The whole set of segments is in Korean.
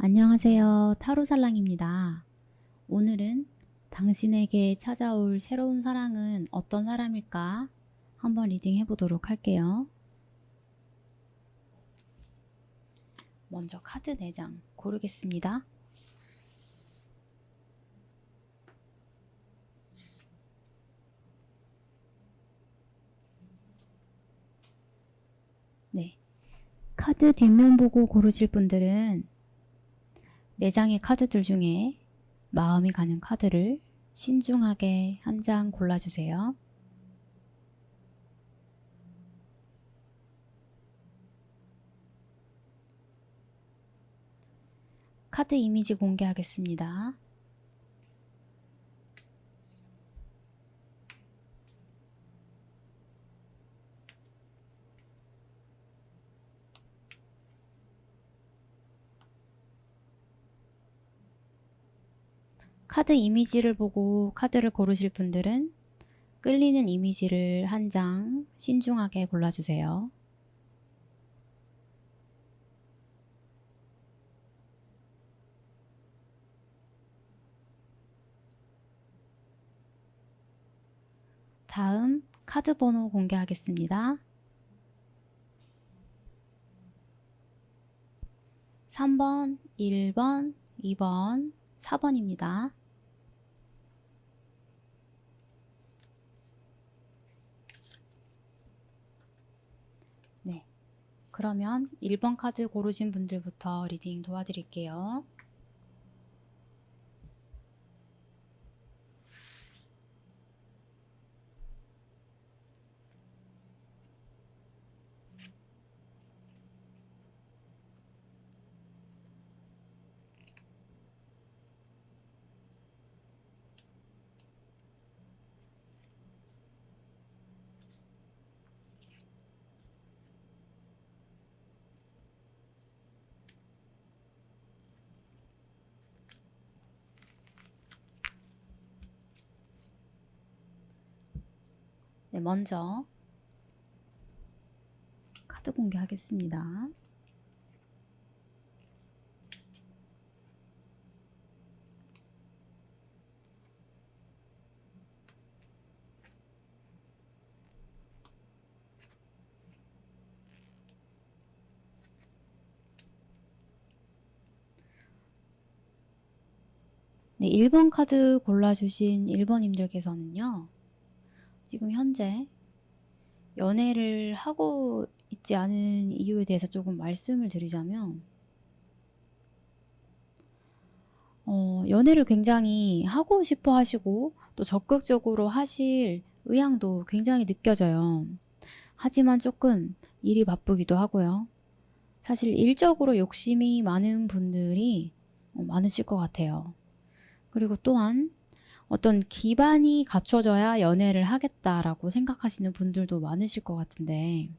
안녕하세요. 타로살랑입니다. 오늘은 당신에게 찾아올 새로운 사랑은 어떤 사람일까? 한번 리딩 해보도록 할게요. 먼저 카드 4장 고르겠습니다. 네, 카드 뒷면 보고 고르실 분들은 4장의 카드들 중에 마음이 가는 카드를 신중하게 한 장 골라주세요. 카드 이미지 공개하겠습니다. 카드 이미지를 보고 카드를 고르실 분들은 끌리는 이미지를 한 장 신중하게 골라주세요. 다음 카드 번호 공개하겠습니다. 3번, 1번, 2번, 4번입니다. 네, 그러면 1번 카드 고르신 분들부터 리딩 도와드릴게요. 네, 먼저 카드 공개하겠습니다. 네, 1번 카드 골라주신 1번님들께서는요. 지금 현재 연애를 하고 있지 않은 이유에 대해서 조금 말씀을 드리자면 연애를 굉장히 하고 싶어 하시고 또 적극적으로 하실 의향도 굉장히 느껴져요. 하지만 조금 일이 바쁘기도 하고요. 사실 일적으로 욕심이 많은 분들이 많으실 것 같아요. 그리고 또한 어떤 기반이 갖춰져야 연애를 하겠다라고 생각하시는 분들도 많으실 것 같은데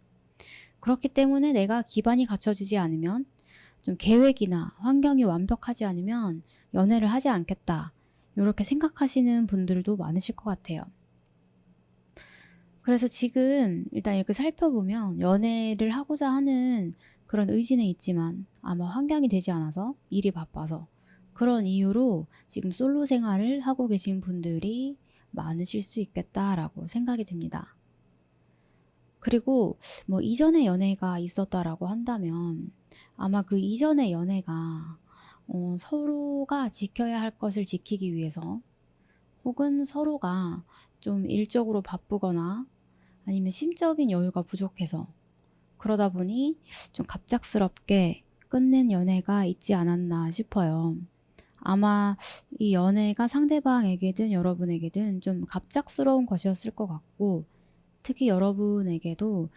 그렇기 때문에 내가 기반이 갖춰지지 않으면 좀 계획이나 환경이 완벽하지 않으면 연애를 하지 않겠다 이렇게 생각하시는 분들도 많으실 것 같아요. 그래서 지금 일단 이렇게 살펴보면 연애를 하고자 하는 그런 의지는 있지만 아마 환경이 되지 않아서 일이 바빠서 그런 이유로 지금 솔로 생활을 하고 계신 분들이 많으실 수 있겠다라고 생각이 듭니다. 그리고 뭐 이전에 연애가 있었다라고 한다면 아마 그 이전의 연애가 서로가 지켜야 할 것을 지키기 위해서 혹은 서로가 좀 일적으로 바쁘거나 아니면 심적인 여유가 부족해서 그러다 보니 좀 갑작스럽게 끝낸 연애가 있지 않았나 싶어요. 아마 이 연애가 상대방에게든 여러분에게든 좀 갑작스러운 것이었을 것 같고 특히 여러분에게도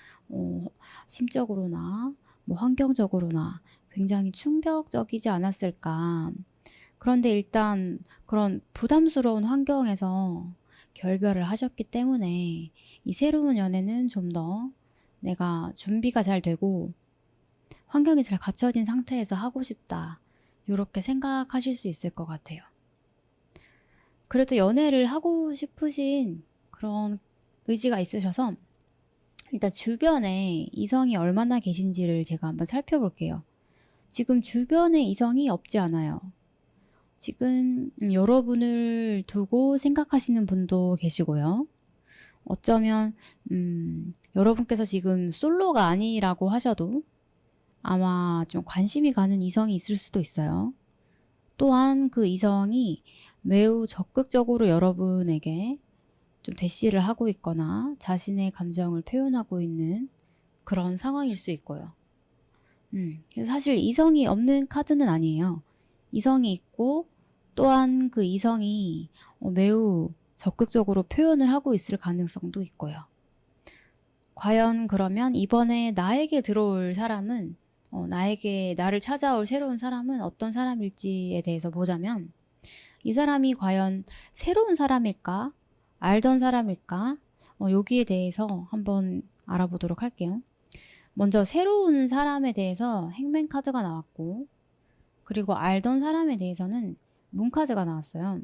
심적으로나 뭐 환경적으로나 굉장히 충격적이지 않았을까. 그런데 일단 그런 부담스러운 환경에서 결별을 하셨기 때문에 이 새로운 연애는 좀 더 내가 준비가 잘 되고 환경이 잘 갖춰진 상태에서 하고 싶다. 이렇게 생각하실 수 있을 것 같아요. 그래도 연애를 하고 싶으신 그런 의지가 있으셔서 일단 주변에 이성이 얼마나 계신지를 제가 한번 살펴볼게요. 지금 주변에 이성이 없지 않아요. 지금 여러분을 두고 생각하시는 분도 계시고요. 어쩌면 여러분께서 지금 솔로가 아니라고 하셔도 아마 좀 관심이 가는 이성이 있을 수도 있어요. 또한 그 이성이 매우 적극적으로 여러분에게 좀 대시를 하고 있거나 자신의 감정을 표현하고 있는 그런 상황일 수 있고요. 그래서 사실 이성이 없는 카드는 아니에요. 이성이 있고 또한 그 이성이 매우 적극적으로 표현을 하고 있을 가능성도 있고요. 과연 그러면 이번에 나에게 들어올 사람은 나를 찾아올 새로운 사람은 어떤 사람일지에 대해서 보자면 이 사람이 과연 새로운 사람일까? 알던 사람일까? 여기에 대해서 한번 알아보도록 할게요. 먼저 새로운 사람에 대해서 행맨 카드가 나왔고 그리고 알던 사람에 대해서는 문 카드가 나왔어요.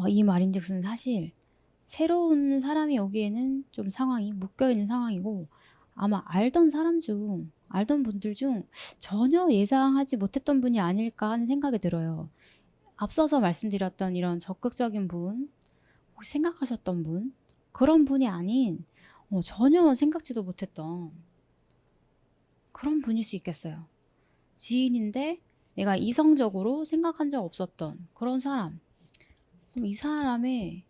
이 말인즉슨 사실 새로운 사람이 여기에는 좀 상황이 묶여있는 상황이고 아마 알던 분들 중 전혀 예상하지 못했던 분이 아닐까 하는 생각이 들어요. 앞서서 말씀드렸던 이런 적극적인 분, 혹시 생각하셨던 분, 그런 분이 아닌 전혀 생각지도 못했던 그런 분일 수 있겠어요. 지인인데 내가 이성적으로 생각한 적 없었던 그런 사람. 그럼 이 사람의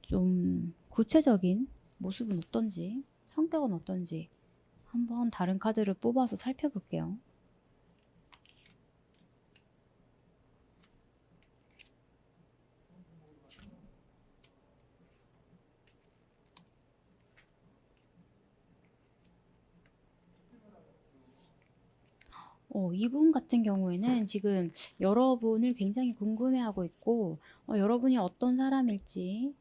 좀 구체적인 모습은 어떤지, 성격은 어떤지 한번 다른 카드를 뽑아서 살펴볼게요. 이분 같은 경우에는 지금 여러분을 굉장히 궁금해하고 있고 여러분이 어떤 사람일지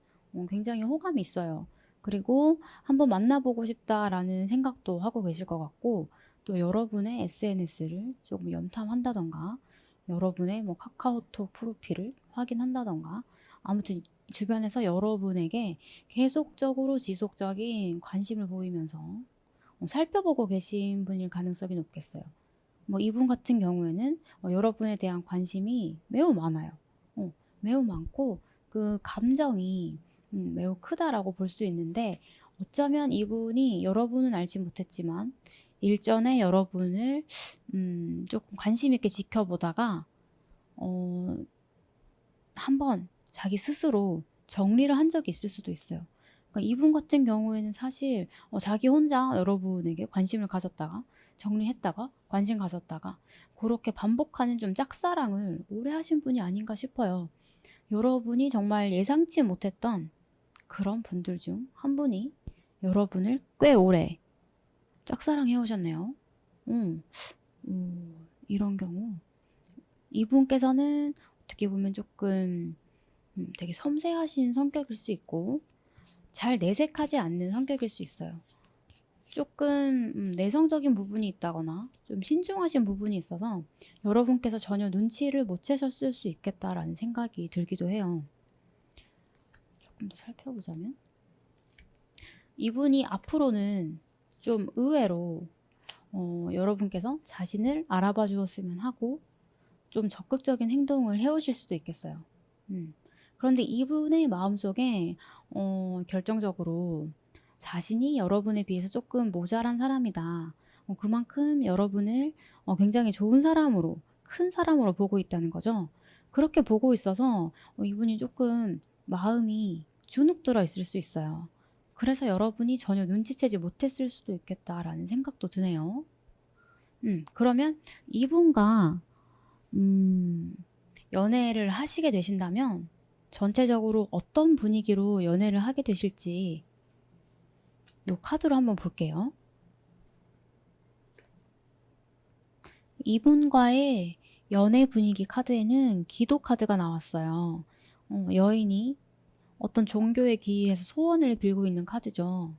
굉장히 호감이 있어요. 그리고 한번 만나보고 싶다라는 생각도 하고 계실 것 같고 또 여러분의 SNS를 조금 염탐한다던가 여러분의 뭐 카카오톡 프로필을 확인한다던가 아무튼 주변에서 여러분에게 계속적으로 지속적인 관심을 보이면서 살펴보고 계신 분일 가능성이 높겠어요. 이분 같은 경우에는 여러분에 대한 관심이 매우 많아요. 매우 많고 그 감정이 매우 크다라고 볼 수 있는데 어쩌면 이분이 여러분은 알지 못했지만 일전에 여러분을 조금 관심 있게 지켜보다가 한번 자기 스스로 정리를 한 적이 있을 수도 있어요. 그러니까 이분 같은 경우에는 사실 자기 혼자 여러분에게 관심을 가졌다가 정리했다가 관심 가졌다가 그렇게 반복하는 좀 짝사랑을 오래 하신 분이 아닌가 싶어요. 여러분이 정말 예상치 못했던 그런 분들 중 한 분이 여러분을 꽤 오래 짝사랑해 오셨네요. 이런 경우 이분께서는 어떻게 보면 조금 되게 섬세하신 성격일 수 있고 잘 내색하지 않는 성격일 수 있어요. 조금 내성적인 부분이 있다거나 좀 신중하신 부분이 있어서 여러분께서 전혀 눈치를 못 채셨을 수 있겠다라는 생각이 들기도 해요. 조금 더 살펴보자면 이분이 앞으로는 좀 의외로 여러분께서 자신을 알아봐 주었으면 하고 좀 적극적인 행동을 해오실 수도 있겠어요. 그런데 이분의 마음속에 결정적으로 자신이 여러분에 비해서 조금 모자란 사람이다. 그만큼 여러분을 굉장히 좋은 사람으로, 큰 사람으로 보고 있다는 거죠. 그렇게 보고 있어서 이분이 조금 마음이 주눅 들어 있을 수 있어요. 그래서 여러분이 전혀 눈치채지 못했을 수도 있겠다라는 생각도 드네요. 그러면 이분과 연애를 하시게 되신다면 전체적으로 어떤 분위기로 연애를 하게 되실지 이 카드로 한번 볼게요. 이분과의 연애 분위기 카드에는 기도 카드가 나왔어요. 여인이 어떤 종교에 기해서 소원을 빌고 있는 카드죠.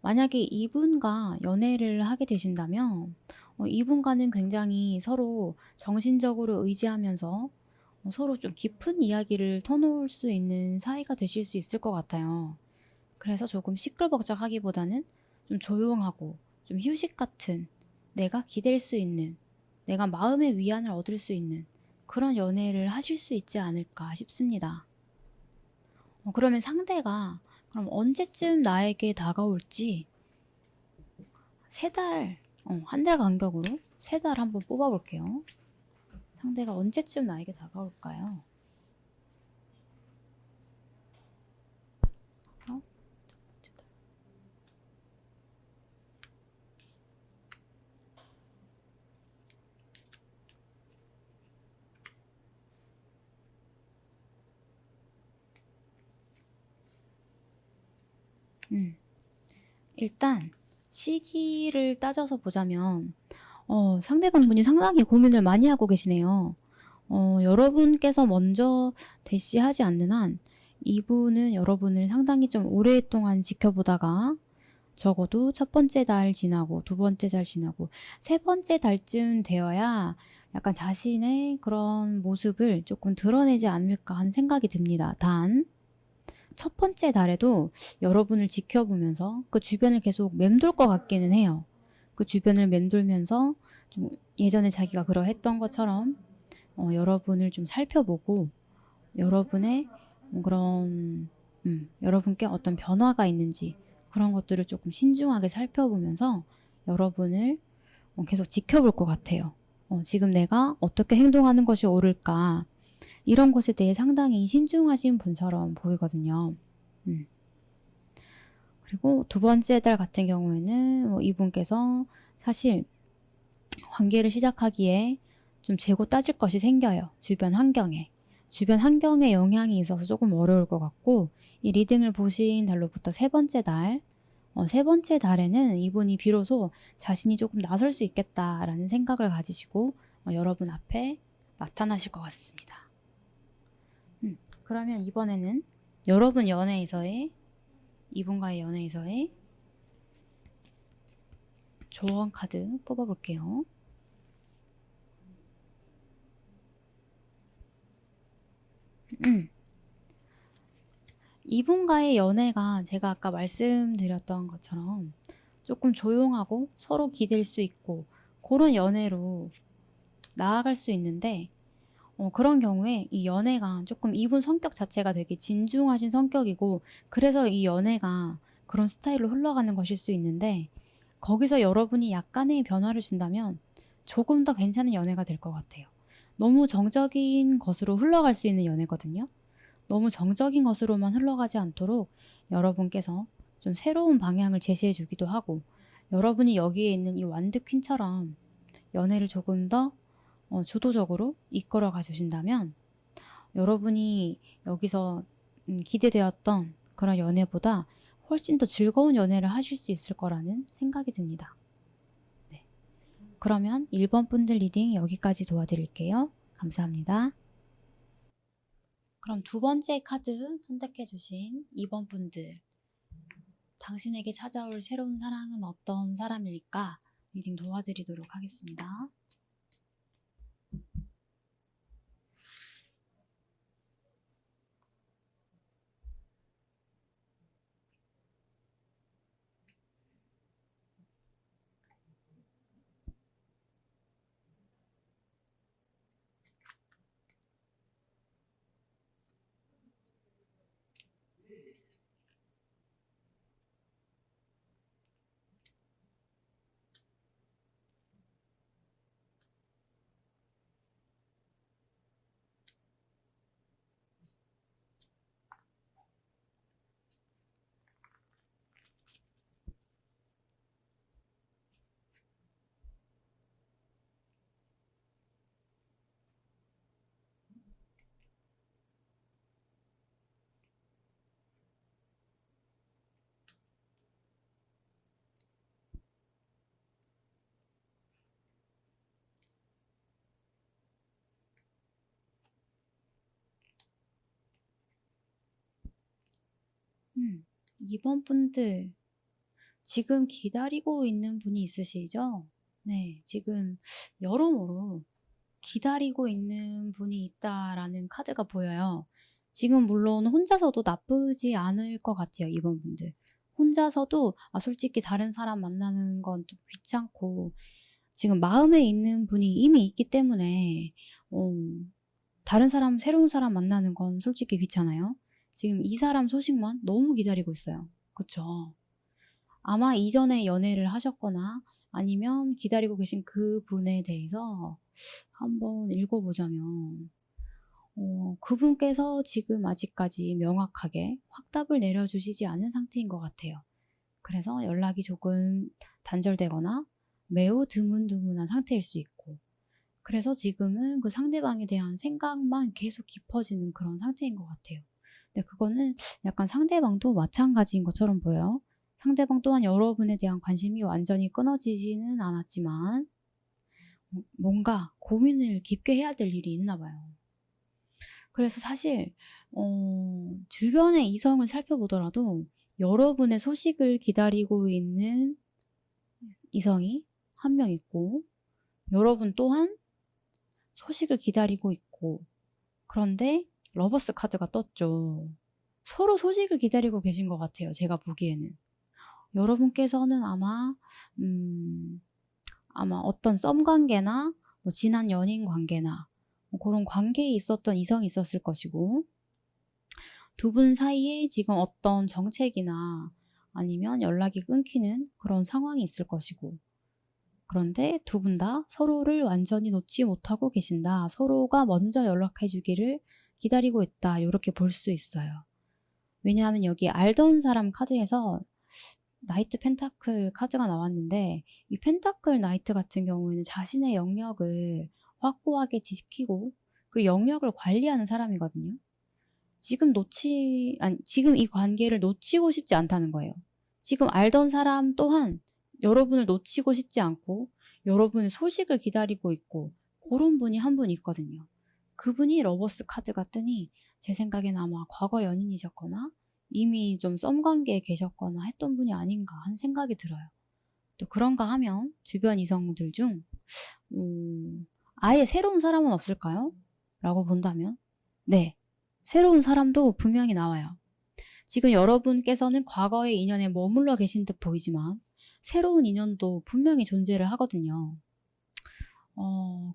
만약에 이분과 연애를 하게 되신다면 이분과는 굉장히 서로 정신적으로 의지하면서 서로 좀 깊은 이야기를 터놓을 수 있는 사이가 되실 수 있을 것 같아요. 그래서 조금 시끌벅적하기보다는 좀 조용하고 좀 휴식 같은 내가 기댈 수 있는 내가 마음의 위안을 얻을 수 있는 그런 연애를 하실 수 있지 않을까 싶습니다. 그러면 상대가 그럼 언제쯤 나에게 다가올지 3달, 한 달 간격으로 3달 한번 뽑아볼게요. 상대가 언제쯤 나에게 다가올까요? 일단 시기를 따져서 보자면 상대방분이 상당히 고민을 많이 하고 계시네요. 여러분께서 먼저 대시하지 않는 한 이분은 여러분을 상당히 좀 오랫동안 지켜보다가 적어도 첫 번째 달 지나고 두 번째 달 지나고 세 번째 달쯤 되어야 약간 자신의 그런 모습을 조금 드러내지 않을까 하는 생각이 듭니다. 단 첫 번째 달에도 여러분을 지켜보면서 그 주변을 계속 맴돌 것 같기는 해요. 그 주변을 맴돌면서 좀 예전에 자기가 그러했던 것처럼 여러분을 좀 살펴보고 여러분의 그런 여러분께 어떤 변화가 있는지 그런 것들을 조금 신중하게 살펴보면서 여러분을 계속 지켜볼 것 같아요. 지금 내가 어떻게 행동하는 것이 옳을까 이런 것에 대해 상당히 신중하신 분처럼 보이거든요. 그리고 두 번째 달 같은 경우에는 이분께서 사실 관계를 시작하기에 좀 재고 따질 것이 생겨요. 주변 환경에 영향이 있어서 조금 어려울 것 같고 이 리딩을 보신 달로부터 세 번째 달에는 이분이 비로소 자신이 조금 나설 수 있겠다라는 생각을 가지시고 여러분 앞에 나타나실 것 같습니다. 그러면 이번에는 여러분 연애에서의 이분과의 연애에서의 조언 카드 뽑아볼게요. 이분과의 연애가 제가 아까 말씀드렸던 것처럼 조금 조용하고 서로 기댈 수 있고 그런 연애로 나아갈 수 있는데 그런 경우에 이 연애가 조금 이분 성격 자체가 되게 진중하신 성격이고 그래서 이 연애가 그런 스타일로 흘러가는 것일 수 있는데 거기서 여러분이 약간의 변화를 준다면 조금 더 괜찮은 연애가 될 것 같아요. 너무 정적인 것으로 흘러갈 수 있는 연애거든요. 너무 정적인 것으로만 흘러가지 않도록 여러분께서 좀 새로운 방향을 제시해 주기도 하고 여러분이 여기에 있는 이 완드 퀸처럼 연애를 조금 더 주도적으로 이끌어 가 주신다면 여러분이 여기서 기대되었던 그런 연애보다 훨씬 더 즐거운 연애를 하실 수 있을 거라는 생각이 듭니다. 네. 그러면 1번 분들 리딩 여기까지 도와드릴게요. 감사합니다. 그럼 두 번째 카드 선택해 주신 2번 분들 당신에게 찾아올 새로운 사랑은 어떤 사람일까? 리딩 도와드리도록 하겠습니다. 음, 2번 분들 지금 기다리고 있는 분이 있으시죠? 네, 지금 여러모로 기다리고 있는 분이 있다라는 카드가 보여요. 지금 물론 혼자서도 나쁘지 않을 것 같아요, 이번 분들. 혼자서도 솔직히 다른 사람 만나는 건 좀 귀찮고 지금 마음에 있는 분이 이미 있기 때문에 다른 사람, 새로운 사람 만나는 건 솔직히 귀찮아요. 지금 이 사람 소식만 너무 기다리고 있어요. 그쵸? 아마 이전에 연애를 하셨거나 아니면 기다리고 계신 그 분에 대해서 한번 읽어보자면 그분께서 지금 아직까지 명확하게 확답을 내려주시지 않은 상태인 것 같아요. 그래서 연락이 조금 단절되거나 매우 드문드문한 상태일 수 있고, 그래서 지금은 그 상대방에 대한 생각만 계속 깊어지는 그런 상태인 것 같아요. 근데 그거는 약간 상대방도 마찬가지인 것처럼 보여요. 상대방 또한 여러분에 대한 관심이 완전히 끊어지지는 않았지만 뭔가 고민을 깊게 해야 될 일이 있나 봐요. 그래서 사실 주변의 이성을 살펴보더라도 여러분의 소식을 기다리고 있는 이성이 한 명 있고, 여러분 또한 소식을 기다리고 있고, 그런데 러버스 카드가 떴죠. 서로 소식을 기다리고 계신 것 같아요. 제가 보기에는. 여러분께서는 아마 어떤 썸 관계나 뭐 지난 연인 관계나 뭐 그런 관계에 있었던 이성이 있었을 것이고, 두 분 사이에 지금 어떤 정책이나 아니면 연락이 끊기는 그런 상황이 있을 것이고, 그런데 두 분 다 서로를 완전히 놓지 못하고 계신다. 서로가 먼저 연락해 주기를 기다리고 있다. 이렇게 볼 수 있어요. 왜냐하면 여기 알던 사람 카드에서 나이트 펜타클 카드가 나왔는데, 이 펜타클 나이트 같은 경우에는 자신의 영역을 확고하게 지키고 그 영역을 관리하는 사람이거든요. 지금 이 관계를 놓치고 싶지 않다는 거예요. 지금 알던 사람 또한 여러분을 놓치고 싶지 않고 여러분의 소식을 기다리고 있고, 그런 분이 한 분 있거든요. 그분이 러버스 카드가 뜨니 제 생각엔 아마 과거 연인이셨거나 이미 좀 썸 관계에 계셨거나 했던 분이 아닌가 하는 생각이 들어요. 또 그런가 하면 주변 이성들 중 아예 새로운 사람은 없을까요? 라고 본다면 네, 새로운 사람도 분명히 나와요. 지금 여러분께서는 과거의 인연에 머물러 계신 듯 보이지만 새로운 인연도 분명히 존재를 하거든요.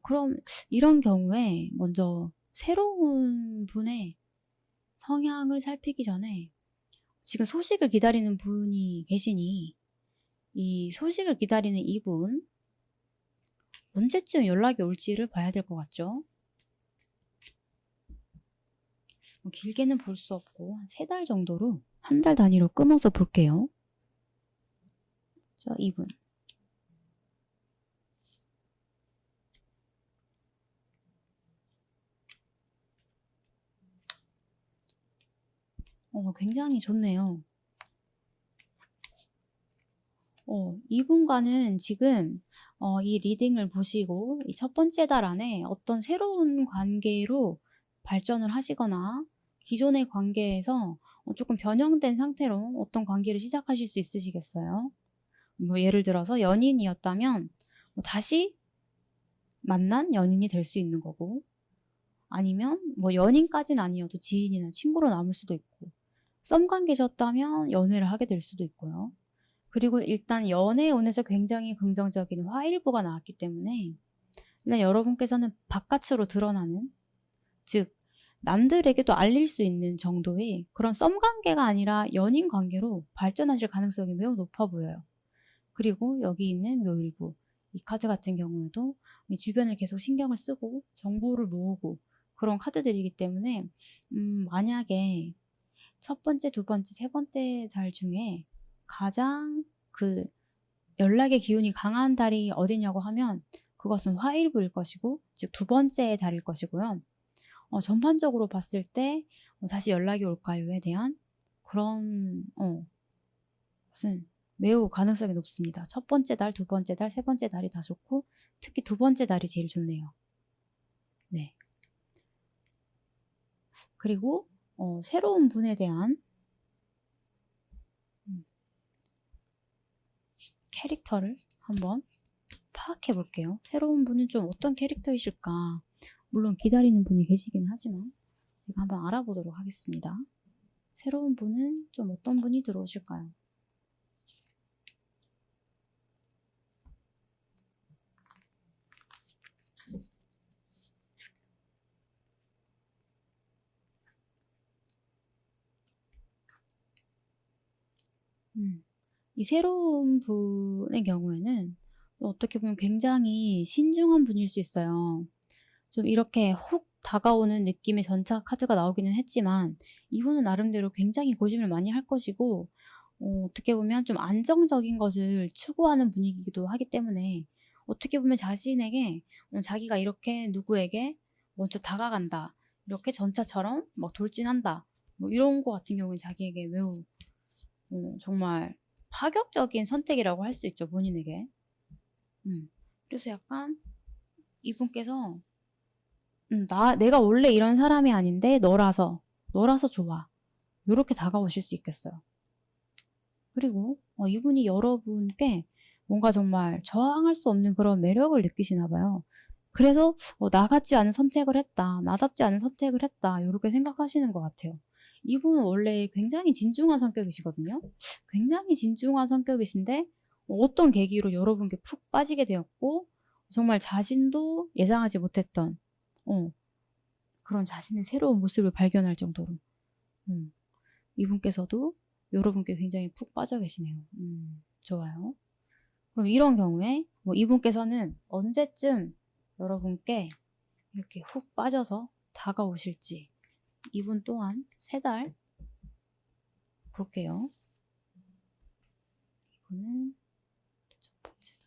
그럼 이런 경우에 먼저 새로운 분의 성향을 살피기 전에 지금 소식을 기다리는 분이 계시니 이 소식을 기다리는 이분 언제쯤 연락이 올지를 봐야 될 것 같죠? 길게는 볼 수 없고 한 3달 정도로, 한 달 단위로 끊어서 볼게요. 자, 이분. 굉장히 좋네요. 이분과는 지금 이 리딩을 보시고 이 첫 번째 달 안에 어떤 새로운 관계로 발전을 하시거나 기존의 관계에서 조금 변형된 상태로 어떤 관계를 시작하실 수 있으시겠어요? 뭐 예를 들어서 연인이었다면 다시 만난 연인이 될 수 있는 거고, 아니면 뭐 연인까지는 아니어도 지인이나 친구로 남을 수도 있고, 썸 관계셨다면 연애를 하게 될 수도 있고요. 그리고 일단 연애의 운에서 굉장히 긍정적인 화일부가 나왔기 때문에 일단 여러분께서는 바깥으로 드러나는, 즉 남들에게도 알릴 수 있는 정도의 그런 썸 관계가 아니라 연인 관계로 발전하실 가능성이 매우 높아 보여요. 그리고 여기 있는 묘일부, 이 카드 같은 경우에도 주변을 계속 신경을 쓰고 정보를 모으고 그런 카드들이기 때문에 만약에 첫 번째, 두 번째, 세 번째 달 중에 가장 그 연락의 기운이 강한 달이 어디냐고 하면 그것은 화일부일 것이고, 즉 두 번째 달일 것이고요. 전반적으로 봤을 때 다시 연락이 올까요에 대한 그런 것은 매우 가능성이 높습니다. 첫 번째 달, 두 번째 달, 세 번째 달이 다 좋고 특히 두 번째 달이 제일 좋네요. 네. 그리고 새로운 분에 대한 캐릭터를 한번 파악해 볼게요. 새로운 분은 좀 어떤 캐릭터이실까? 물론 기다리는 분이 계시긴 하지만 제가 한번 알아보도록 하겠습니다. 새로운 분은 좀 어떤 분이 들어오실까요? 이 새로운 분의 경우에는 어떻게 보면 굉장히 신중한 분일 수 있어요. 좀 이렇게 훅 다가오는 느낌의 전차 카드가 나오기는 했지만 이분은 나름대로 굉장히 고심을 많이 할 것이고 어떻게 보면 좀 안정적인 것을 추구하는 분위기이기도 하기 때문에 어떻게 보면 자신에게 자기가 이렇게 누구에게 먼저 다가간다. 이렇게 전차처럼 막 돌진한다. 뭐 이런 거 같은 경우에 자기에게 매우 정말 파격적인 선택이라고 할 수 있죠. 본인에게. 그래서 약간 이분께서 내가 원래 이런 사람이 아닌데 너라서 좋아. 요렇게 다가오실 수 있겠어요. 그리고 이분이 여러분께 뭔가 정말 저항할 수 없는 그런 매력을 느끼시나 봐요. 그래서 나 같지 않은 선택을 했다. 나답지 않은 선택을 했다. 요렇게 생각하시는 것 같아요. 이분은 원래 굉장히 진중한 성격이시거든요. 굉장히 진중한 성격이신데 어떤 계기로 여러분께 푹 빠지게 되었고 정말 자신도 예상하지 못했던 그런 자신의 새로운 모습을 발견할 정도로 이분께서도 여러분께 굉장히 푹 빠져 계시네요. 좋아요. 그럼 이런 경우에 이분께서는 언제쯤 여러분께 이렇게 훅 빠져서 다가오실지 이분 또한 3달 볼게요. 이거는 첫 번째다.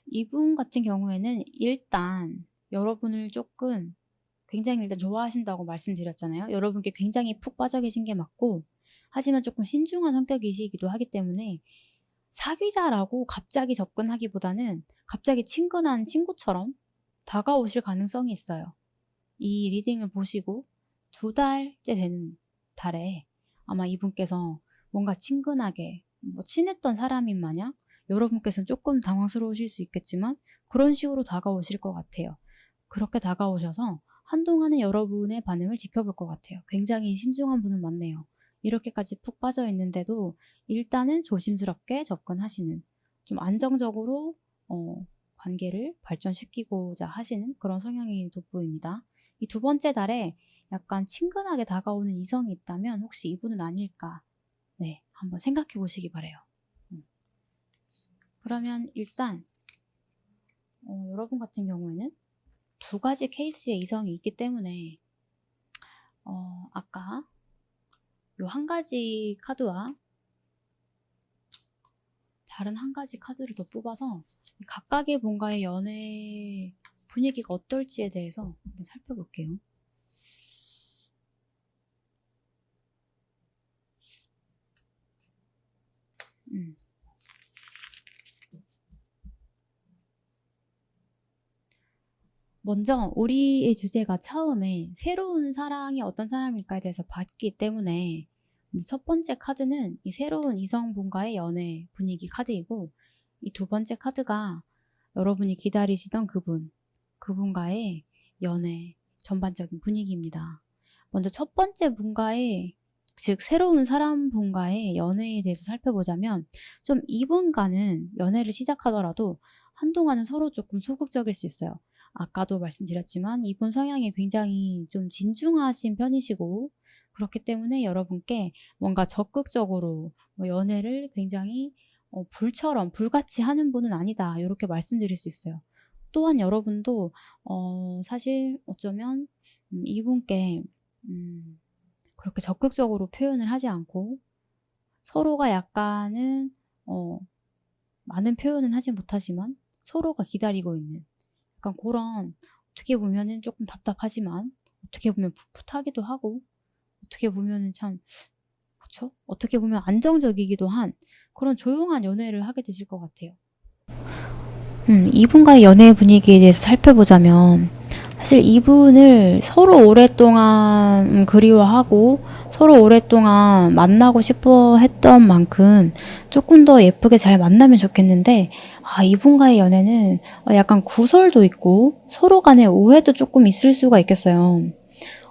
이분 같은 경우에는 일단 여러분을 조금 굉장히 일단 좋아하신다고 말씀드렸잖아요. 여러분께 굉장히 푹 빠져 계신 게 맞고 하지만 조금 신중한 성격이시기도 하기 때문에 사귀자라고 갑자기 접근하기보다는 갑자기 친근한 친구처럼 다가오실 가능성이 있어요. 이 리딩을 보시고 2달째 되는 달에 아마 이분께서 뭔가 친근하게 친했던 사람인 마냥 여러분께서는 조금 당황스러우실 수 있겠지만 그런 식으로 다가오실 것 같아요. 그렇게 다가오셔서 한동안은 여러분의 반응을 지켜볼 것 같아요. 굉장히 신중한 분은 맞네요. 이렇게까지 푹 빠져 있는데도 일단은 조심스럽게 접근하시는 좀 안정적으로 관계를 발전시키고자 하시는 그런 성향이 돋보입니다. 이 2번째 달에 약간 친근하게 다가오는 이성이 있다면 혹시 이분은 아닐까? 네, 한번 생각해 보시기 바래요. 그러면 일단 여러분 같은 경우에는 2가지 케이스의 이성이 있기 때문에 아까 요 1가지 카드와 다른 1가지 카드를 더 뽑아서 각각의 뭔가의 연애 분위기가 어떨지에 대해서 한번 살펴볼게요. 먼저 우리의 주제가 처음에 새로운 사랑이 어떤 사람일까에 대해서 봤기 때문에 첫 번째 카드는 이 새로운 이성분과의 연애 분위기 카드이고 이 2번째 카드가 여러분이 기다리시던 그분과의 연애 전반적인 분위기입니다. 먼저 첫 번째 분과의 즉 새로운 사람분과의 연애에 대해서 살펴보자면 좀 이분과는 연애를 시작하더라도 한동안은 서로 조금 소극적일 수 있어요. 아까도 말씀드렸지만 이분 성향이 굉장히 좀 진중하신 편이시고 그렇기 때문에 여러분께 뭔가 적극적으로 연애를 굉장히 불같이 하는 분은 아니다 이렇게 말씀드릴 수 있어요. 또한 여러분도 사실 어쩌면 이분께 그렇게 적극적으로 표현을 하지 않고 서로가 약간은 많은 표현은 하지 못하지만 서로가 기다리고 있는 약간 그런 어떻게 보면은 조금 답답하지만 어떻게 보면 풋풋하기도 하고 어떻게 보면은 참 그쵸? 어떻게 보면 안정적이기도 한 그런 조용한 연애를 하게 되실 것 같아요. 이분과의 연애 분위기에 대해서 살펴보자면 사실 이분을 서로 오랫동안 그리워하고 서로 오랫동안 만나고 싶어 했던 만큼 조금 더 예쁘게 잘 만나면 좋겠는데 이분과의 연애는 약간 구설도 있고 서로 간에 오해도 조금 있을 수가 있겠어요.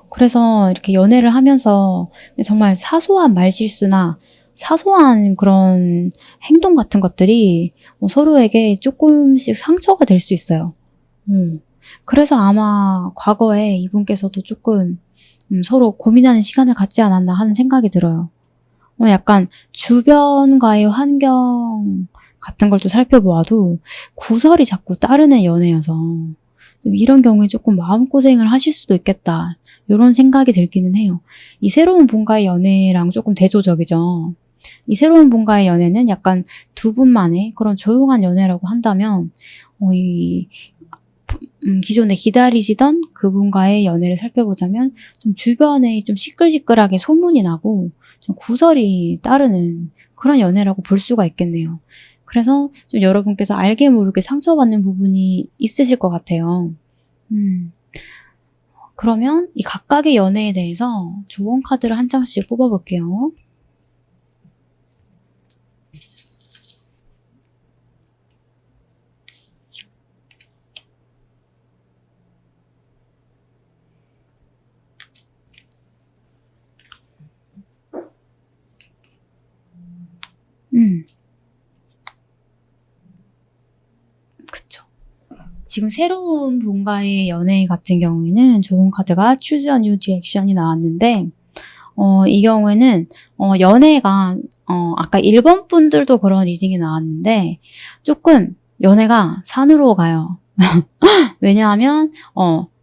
그래서 이렇게 연애를 하면서 정말 사소한 말실수나 사소한 그런 행동 같은 것들이 서로에게 조금씩 상처가 될 수 있어요. 그래서 아마 과거에 이분께서도 조금 서로 고민하는 시간을 갖지 않았나 하는 생각이 들어요. 약간 주변과의 환경 같은 걸 또 살펴보아도 구설이 자꾸 따르는 연애여서 이런 경우에 조금 마음고생을 하실 수도 있겠다. 이런 생각이 들기는 해요. 이 새로운 분과의 연애랑 조금 대조적이죠. 이 새로운 분과의 연애는 약간 두 분만의 그런 조용한 연애라고 한다면 기존에 기다리시던 그분과의 연애를 살펴보자면 좀 주변에 좀 시끌시끌하게 소문이 나고 좀 구설이 따르는 그런 연애라고 볼 수가 있겠네요. 그래서 좀 여러분께서 알게 모르게 상처받는 부분이 있으실 것 같아요. 그러면 이 각각의 연애에 대해서 조언 카드를 한 장씩 뽑아볼게요. 그쵸. 지금 새로운 분과의 연애 같은 경우에는 좋은 카드가 Choose a New Direction이 나왔는데 이 경우에는 연애가 아까 1번 분들도 그런 리딩이 나왔는데 조금 연애가 산으로 가요. 왜냐하면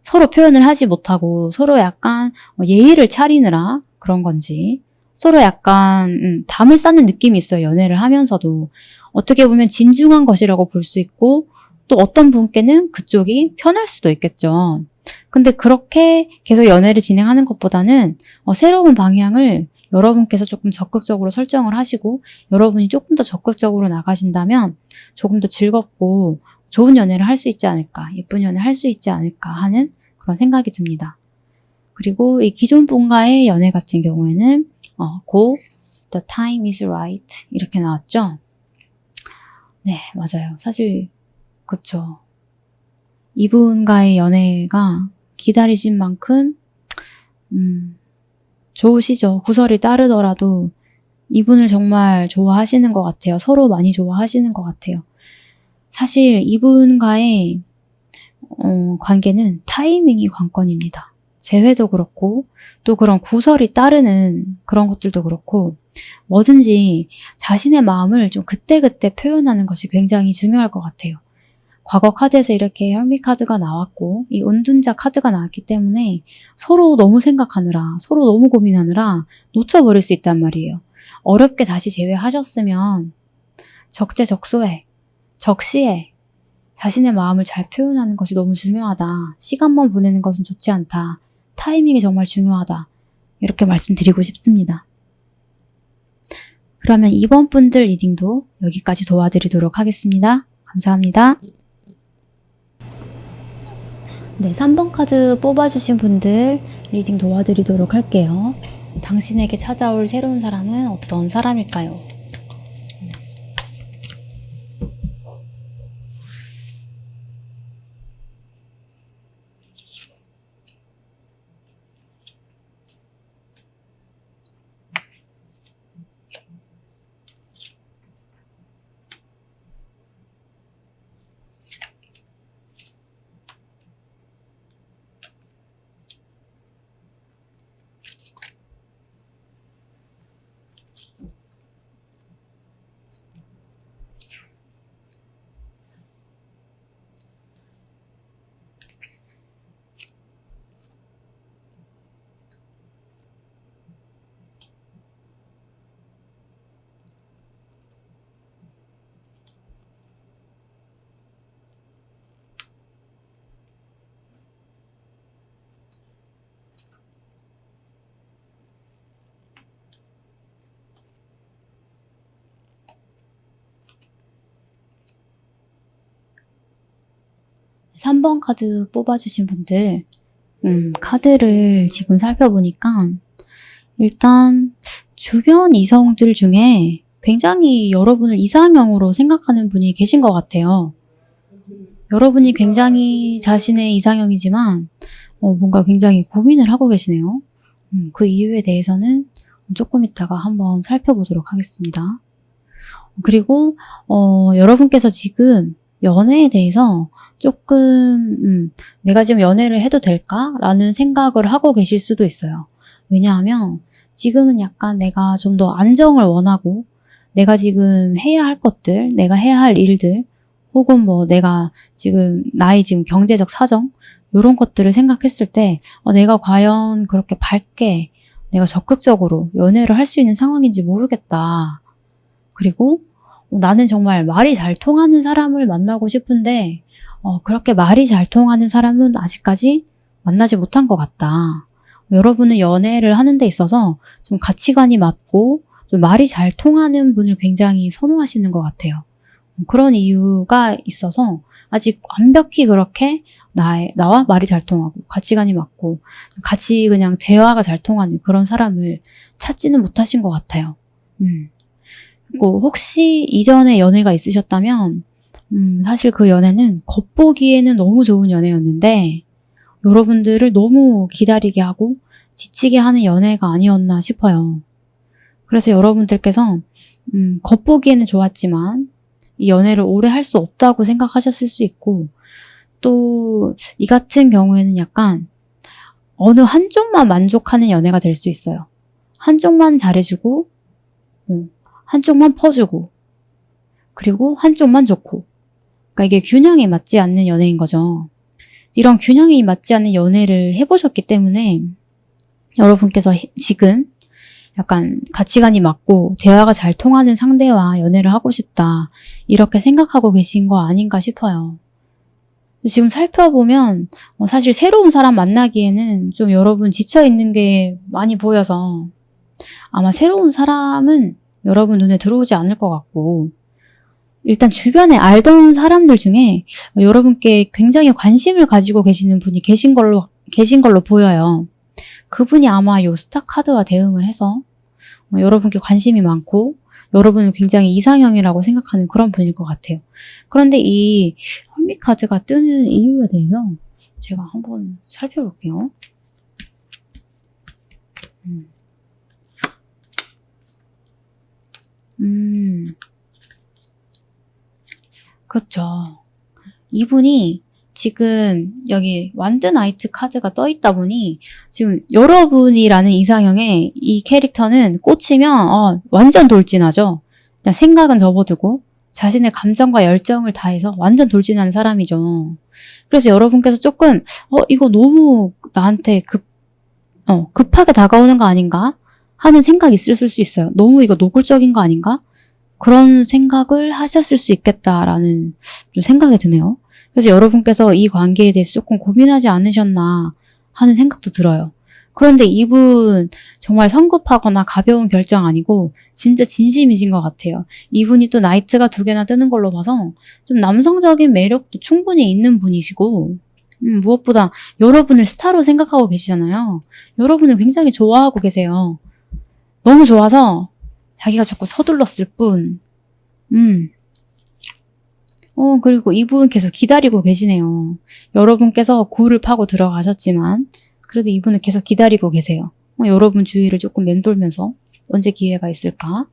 서로 표현을 하지 못하고 서로 약간 예의를 차리느라 그런 건지 서로 약간 담을 쌓는 느낌이 있어요. 연애를 하면서도 어떻게 보면 진중한 것이라고 볼 수 있고 또 어떤 분께는 그쪽이 편할 수도 있겠죠. 근데 그렇게 계속 연애를 진행하는 것보다는 새로운 방향을 여러분께서 조금 적극적으로 설정을 하시고 여러분이 조금 더 적극적으로 나가신다면 조금 더 즐겁고 좋은 연애를 할 수 있지 않을까, 예쁜 연애를 할 수 있지 않을까 하는 그런 생각이 듭니다. 그리고 이 기존 분과의 연애 같은 경우에는 Go, the time is right 이렇게 나왔죠. 네, 맞아요. 사실 그쵸. 이분과의 연애가 기다리신 만큼 좋으시죠. 구설이 따르더라도 이분을 정말 좋아하시는 것 같아요. 서로 많이 좋아하시는 것 같아요. 사실 이분과의 관계는 타이밍이 관건입니다. 재회도 그렇고 또 그런 구설이 따르는 그런 것들도 그렇고 뭐든지 자신의 마음을 좀 그때그때 표현하는 것이 굉장히 중요할 것 같아요. 과거 카드에서 이렇게 혈미 카드가 나왔고 이 은둔자 카드가 나왔기 때문에 서로 너무 생각하느라 서로 너무 고민하느라 놓쳐버릴 수 있단 말이에요. 어렵게 다시 재회하셨으면 적재적소에 적시에 자신의 마음을 잘 표현하는 것이 너무 중요하다. 시간만 보내는 것은 좋지 않다. 타이밍이 정말 중요하다. 이렇게 말씀드리고 싶습니다. 그러면 이번 분들 리딩도 여기까지 도와드리도록 하겠습니다. 감사합니다. 네, 3번 카드 뽑아주신 분들 리딩 도와드리도록 할게요. 당신에게 찾아올 새로운 사람은 어떤 사람일까요? 3번 카드 뽑아주신 분들 카드를 지금 살펴보니까 일단 주변 이성들 중에 굉장히 여러분을 이상형으로 생각하는 분이 계신 것 같아요. 여러분이 굉장히 자신의 이상형이지만 뭔가 굉장히 고민을 하고 계시네요. 그 이유에 대해서는 조금 이따가 한번 살펴보도록 하겠습니다. 그리고 여러분께서 지금 연애에 대해서 조금 내가 지금 연애를 해도 될까? 라는 생각을 하고 계실 수도 있어요. 왜냐하면 지금은 약간 내가 좀 더 안정을 원하고 내가 지금 해야 할 것들, 내가 해야 할 일들, 혹은 뭐 내가 지금 나의 지금 경제적 사정 이런 것들을 생각했을 때 내가 과연 그렇게 밝게 내가 적극적으로 연애를 할 수 있는 상황인지 모르겠다. 그리고 나는 정말 말이 잘 통하는 사람을 만나고 싶은데 그렇게 말이 잘 통하는 사람은 아직까지 만나지 못한 것 같다. 여러분은 연애를 하는 데 있어서 좀 가치관이 맞고 좀 말이 잘 통하는 분을 굉장히 선호하시는 것 같아요. 그런 이유가 있어서 아직 완벽히 그렇게 나와 말이 잘 통하고 가치관이 맞고 같이 그냥 대화가 잘 통하는 그런 사람을 찾지는 못하신 것 같아요. 그리고 혹시 이전에 연애가 있으셨다면 사실 그 연애는 겉보기에는 너무 좋은 연애였는데 여러분들을 너무 기다리게 하고 지치게 하는 연애가 아니었나 싶어요. 그래서 여러분들께서 겉보기에는 좋았지만 이 연애를 오래 할 수 없다고 생각하셨을 수 있고 또 이 같은 경우에는 약간 어느 한쪽만 만족하는 연애가 될 수 있어요. 한쪽만 잘해주고 한쪽만 퍼주고 그리고 한쪽만 좋고 그러니까 이게 균형이 맞지 않는 연애인 거죠. 이런 균형이 맞지 않는 연애를 해보셨기 때문에 여러분께서 지금 약간 가치관이 맞고 대화가 잘 통하는 상대와 연애를 하고 싶다 이렇게 생각하고 계신 거 아닌가 싶어요. 지금 살펴보면 사실 새로운 사람 만나기에는 좀 여러분 지쳐있는 게 많이 보여서 아마 새로운 사람은 여러분 눈에 들어오지 않을 것 같고 일단 주변에 알던 사람들 중에 여러분께 굉장히 관심을 가지고 계시는 분이 계신 걸로 보여요. 그분이 아마 요 스타 카드와 대응을 해서 여러분께 관심이 많고 여러분을 굉장히 이상형이라고 생각하는 그런 분일 것 같아요. 그런데 이 헐밋 카드가 뜨는 이유에 대해서 제가 한번 살펴볼게요. 그렇죠. 이분이 지금 여기 완드 나이트 카드가 떠 있다 보니 지금 여러분이라는 이상형의 이 캐릭터는 꽂히면 완전 돌진하죠. 그냥 생각은 접어두고 자신의 감정과 열정을 다해서 완전 돌진하는 사람이죠. 그래서 여러분께서 조금 이거 너무 나한테 급하게 다가오는 거 아닌가 하는 생각이 있을 수 있어요. 너무 이거 노골적인 거 아닌가? 그런 생각을 하셨을 수 있겠다라는 좀 생각이 드네요. 그래서 여러분께서 이 관계에 대해서 조금 고민하지 않으셨나 하는 생각도 들어요. 그런데 이분 정말 성급하거나 가벼운 결정 아니고 진짜 진심이신 것 같아요. 이분이 또 나이트가 2개나 뜨는 걸로 봐서 좀 남성적인 매력도 충분히 있는 분이시고 무엇보다 여러분을 스타로 생각하고 계시잖아요. 여러분을 굉장히 좋아하고 계세요. 너무 좋아서 자기가 자꾸 서둘렀을 뿐. 그리고 이분 계속 기다리고 계시네요. 여러분께서 굴을 파고 들어가셨지만 그래도 이분을 계속 기다리고 계세요. 여러분 주위를 조금 맴돌면서 언제 기회가 있을까?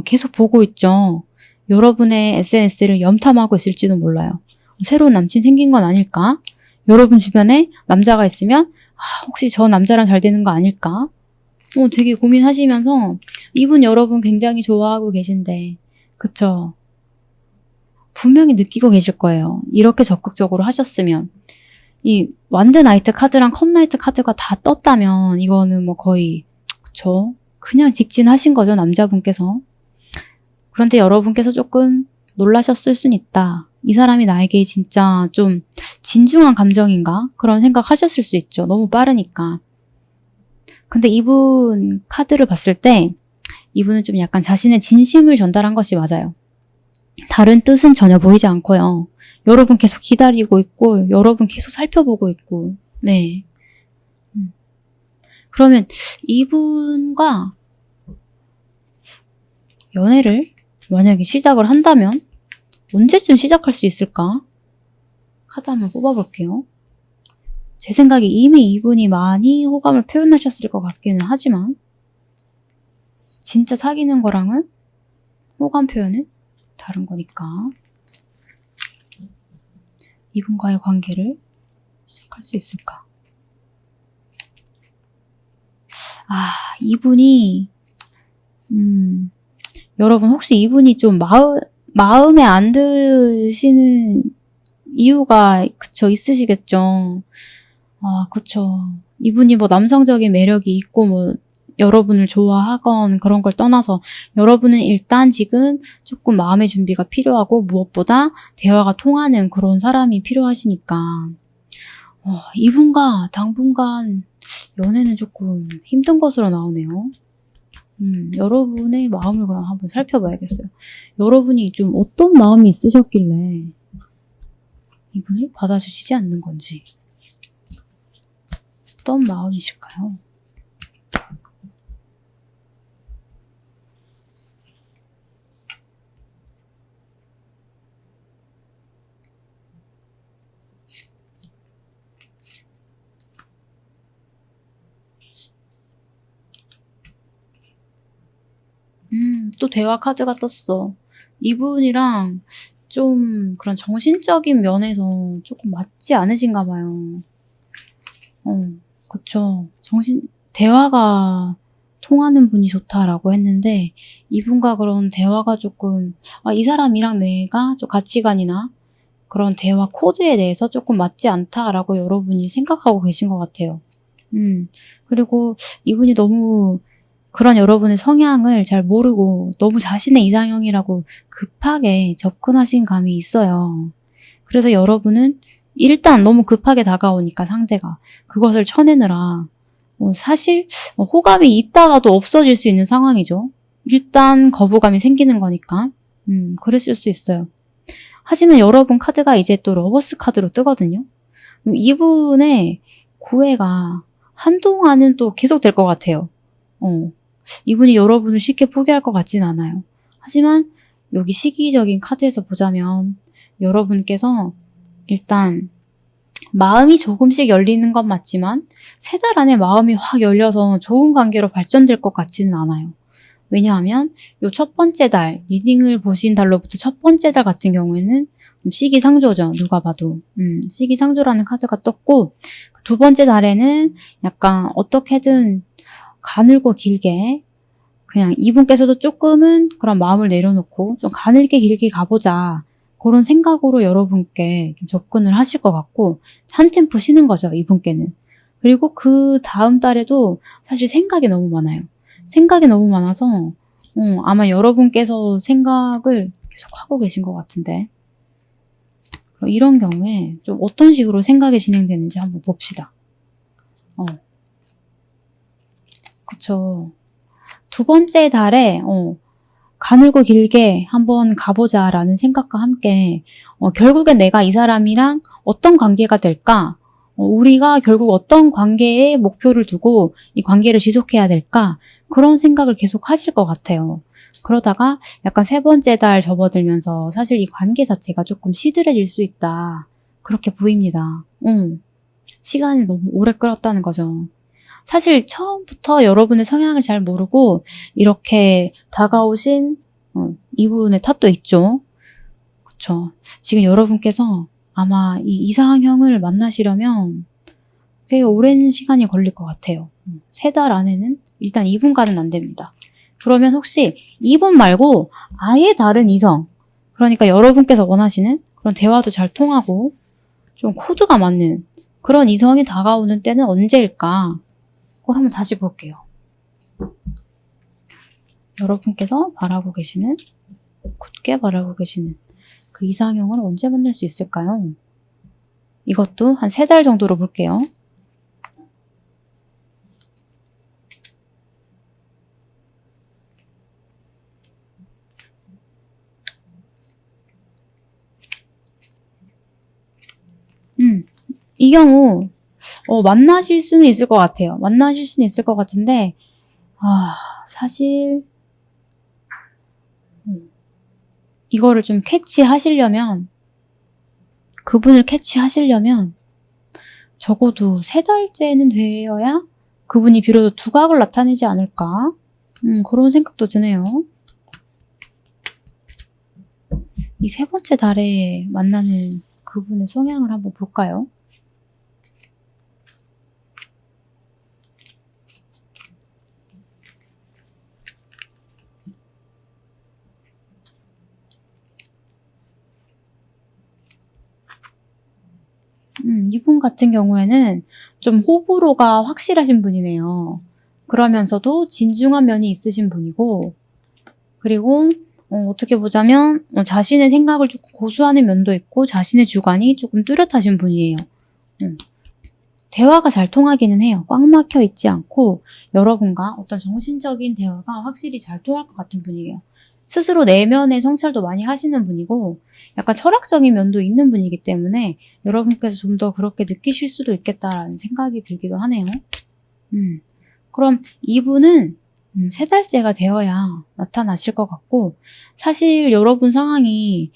계속 보고 있죠. 여러분의 SNS를 염탐하고 있을지도 몰라요. 새로운 남친 생긴 건 아닐까? 여러분 주변에 남자가 있으면 혹시 저 남자랑 잘 되는 거 아닐까? 되게 고민하시면서 이분 여러분 굉장히 좋아하고 계신데 그쵸? 분명히 느끼고 계실 거예요. 이렇게 적극적으로 하셨으면 이 완드 나이트 카드랑 컵 나이트 카드가 다 떴다면 이거는 뭐 거의 그쵸? 그냥 직진하신 거죠, 남자분께서. 그런데 여러분께서 조금 놀라셨을 순 있다. 이 사람이 나에게 진짜 좀 진중한 감정인가? 그런 생각 하셨을 수 있죠. 너무 빠르니까. 근데 이분 카드를 봤을 때 이분은 좀 약간 자신의 진심을 전달한 것이 맞아요. 다른 뜻은 전혀 보이지 않고요. 여러분 계속 기다리고 있고 여러분 계속 살펴보고 있고 네. 그러면 이분과 연애를 만약에 시작을 한다면 언제쯤 시작할 수 있을까? 카드 한번 뽑아볼게요. 제 생각에 이미 이분이 많이 호감을 표현하셨을 것 같기는 하지만 진짜 사귀는 거랑은 호감 표현은 다른 거니까 이분과의 관계를 시작할 수 있을까? 이분이 여러분 혹시 이분이 좀 마음에 안 드시는 이유가 그쵸 있으시겠죠. 그쵸. 이분이 뭐 남성적인 매력이 있고 뭐 여러분을 좋아하건 그런 걸 떠나서 여러분은 일단 지금 조금 마음의 준비가 필요하고 무엇보다 대화가 통하는 그런 사람이 필요하시니까 이분과 당분간 연애는 조금 힘든 것으로 나오네요. 여러분의 마음을 그럼 한번 살펴봐야겠어요. 여러분이 좀 어떤 마음이 있으셨길래 이분을 받아주시지 않는 건지 어떤 마음이실까요? 또 대화 카드가 떴어. 이분이랑 좀 그런 정신적인 면에서 조금 맞지 않으신가 봐요. 그쵸. 대화가 통하는 분이 좋다라고 했는데 이분과 그런 대화가 조금 이 사람이랑 내가 좀 가치관이나 그런 대화 코드에 대해서 조금 맞지 않다라고 여러분이 생각하고 계신 것 같아요. 그리고 이분이 너무 그런 여러분의 성향을 잘 모르고 너무 자신의 이상형이라고 급하게 접근하신 감이 있어요. 그래서 여러분은 일단 너무 급하게 다가오니까 상대가 그것을 쳐내느라 사실 호감이 있다가도 없어질 수 있는 상황이죠. 일단 거부감이 생기는 거니까 그랬을 수 있어요. 하지만 여러분 카드가 이제 또 러버스 카드로 뜨거든요. 이분의 구애가 한동안은 또 계속 될 것 같아요. 이분이 여러분을 쉽게 포기할 것 같진 않아요. 하지만 여기 시기적인 카드에서 보자면 여러분께서 일단 마음이 조금씩 열리는 건 맞지만 3달 안에 마음이 확 열려서 좋은 관계로 발전될 것 같지는 않아요. 왜냐하면 요 첫 번째 달, 리딩을 보신 달로부터 첫 번째 달 같은 경우에는 시기상조죠. 누가 봐도. 시기상조라는 카드가 떴고 두 번째 달에는 약간 어떻게든 가늘고 길게 그냥 이분께서도 조금은 그런 마음을 내려놓고 좀 가늘게 길게 가보자. 그런 생각으로 여러분께 좀 접근을 하실 것 같고 한 템포 쉬는 거죠. 이분께는. 그리고 그 다음 달에도 사실 생각이 너무 많아요. 생각이 너무 많아서 아마 여러분께서 생각을 계속 하고 계신 것 같은데 그럼 이런 경우에 좀 어떤 식으로 생각이 진행되는지 한번 봅시다. 그쵸. 두 번째 달에 가늘고 길게 한번 가보자라는 생각과 함께 결국엔 내가 이 사람이랑 어떤 관계가 될까? 우리가 결국 어떤 관계에 목표를 두고 이 관계를 지속해야 될까? 그런 생각을 계속 하실 것 같아요. 그러다가 약간 세 번째 달 접어들면서 사실 이 관계 자체가 조금 시들해질 수 있다. 그렇게 보입니다. 시간이 너무 오래 끌었다는 거죠. 사실 처음부터 여러분의 성향을 잘 모르고 이렇게 다가오신 이분의 탓도 있죠. 그쵸. 지금 여러분께서 아마 이 이상형을 만나시려면 꽤 오랜 시간이 걸릴 것 같아요. 3달 안에는 일단 이분과는 안 됩니다. 그러면 혹시 이분 말고 아예 다른 이성, 그러니까 여러분께서 원하시는 그런 대화도 잘 통하고 좀 코드가 맞는 그런 이성이 다가오는 때는 언제일까? 그걸 한번 다시 볼게요. 여러분께서 바라고 계시는, 굳게 바라고 계시는 그 이상형을 언제 만날 수 있을까요? 이것도 한 3달 정도로 볼게요. 이 경우 만나실 수는 있을 것 같아요. 만나실 수는 있을 것 같은데 사실 이거를 좀 그분을 캐치하시려면 적어도 3달째는 되어야 그분이 비로소 두각을 나타내지 않을까? 그런 생각도 드네요. 이 3번째 달에 만나는 그분의 성향을 한번 볼까요? 이분 같은 경우에는 좀 호불호가 확실하신 분이네요. 그러면서도 진중한 면이 있으신 분이고, 그리고 어떻게 보자면 자신의 생각을 조금 고수하는 면도 있고 자신의 주관이 조금 뚜렷하신 분이에요. 대화가 잘 통하기는 해요. 꽉 막혀 있지 않고 여러분과 어떤 정신적인 대화가 확실히 잘 통할 것 같은 분이에요. 스스로 내면의 성찰도 많이 하시는 분이고 약간 철학적인 면도 있는 분이기 때문에 여러분께서 좀 더 그렇게 느끼실 수도 있겠다라는 생각이 들기도 하네요. 그럼 이분은 3달째가 되어야 나타나실 것 같고, 사실 여러분 상황이